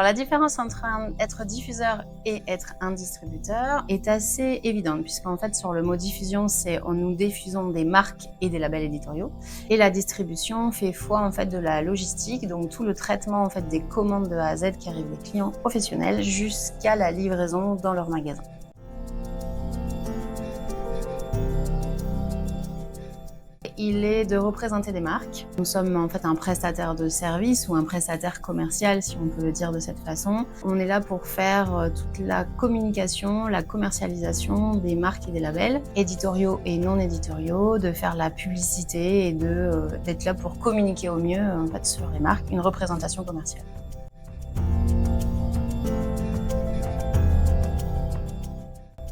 la différence entre être diffuseur et être un distributeur est assez évidente, puisqu'en fait, sur le mot diffusion, nous diffusons des marques et des labels éditoriaux. Et la distribution fait foi en fait de la logistique, donc tout le traitement en fait des commandes de A à Z qui arrivent des clients professionnels jusqu'à la livraison dans leur magasin. Il est de représenter des marques. Nous sommes en fait un prestataire de service ou un prestataire commercial, si on peut le dire de cette façon. On est là pour faire toute la communication, la commercialisation des marques et des labels, éditoriaux et non éditoriaux, de faire la publicité et d'être là pour communiquer au mieux en fait, sur les marques, une représentation commerciale.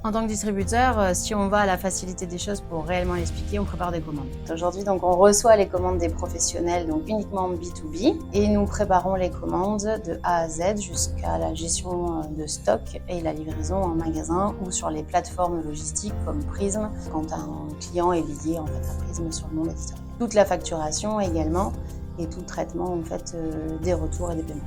En tant que distributeur, si on va à la facilité des choses pour réellement l'expliquer, on prépare des commandes. Aujourd'hui, donc, on reçoit les commandes des professionnels, donc uniquement B2B, et nous préparons les commandes de A à Z jusqu'à la gestion de stock et la livraison en magasin ou sur les plateformes logistiques comme Prism, quand un client est lié en fait, à Prism sur le monde éditorial. Toute la facturation également et tout le traitement en fait, des retours et des paiements.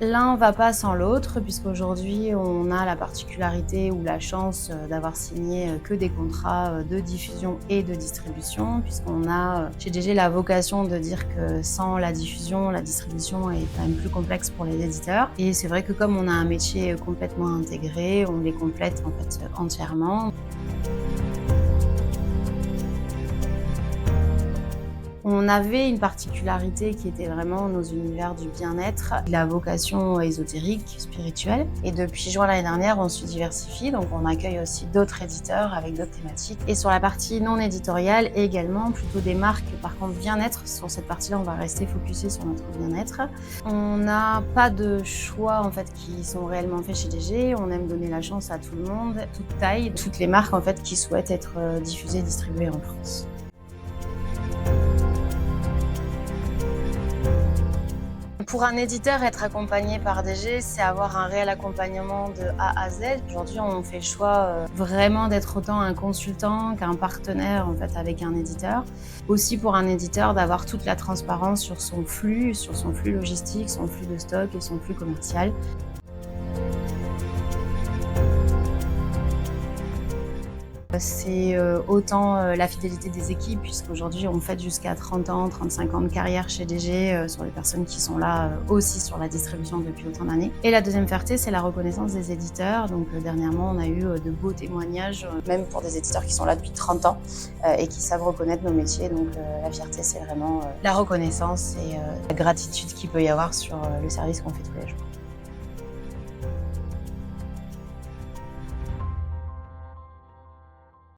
L'un va pas sans l'autre, puisqu'aujourd'hui, on a la particularité ou la chance d'avoir signé que des contrats de diffusion et de distribution, puisqu'on a chez DG la vocation de dire que sans la diffusion, la distribution est quand même plus complexe pour les éditeurs. Et c'est vrai que comme on a un métier complètement intégré, on les complète en fait entièrement. On avait une particularité qui était vraiment nos univers du bien-être, la vocation ésotérique, spirituelle. Et depuis juin l'année dernière, on se diversifie, donc on accueille aussi d'autres éditeurs avec d'autres thématiques. Et sur la partie non éditoriale, également plutôt des marques, par contre bien-être. Sur cette partie-là, on va rester focusé sur notre bien-être. On n'a pas de choix en fait qui sont réellement faits chez DG. On aime donner la chance à tout le monde, toute taille, toutes les marques en fait qui souhaitent être diffusées, distribuées en France. Pour un éditeur, être accompagné par DG, c'est avoir un réel accompagnement de A à Z. Aujourd'hui, on fait le choix vraiment d'être autant un consultant qu'un partenaire en fait, avec un éditeur. Aussi pour un éditeur, d'avoir toute la transparence sur son flux logistique, son flux de stock et son flux commercial. C'est autant la fidélité des équipes, puisqu'aujourd'hui on fête jusqu'à 30 ans, 35 ans de carrière chez DG sur les personnes qui sont là aussi sur la distribution depuis autant d'années. Et la deuxième fierté, c'est la reconnaissance des éditeurs. Donc dernièrement, on a eu de beaux témoignages, même pour des éditeurs qui sont là depuis 30 ans et qui savent reconnaître nos métiers. Donc la fierté, c'est vraiment la reconnaissance et la gratitude qu'il peut y avoir sur le service qu'on fait tous les jours.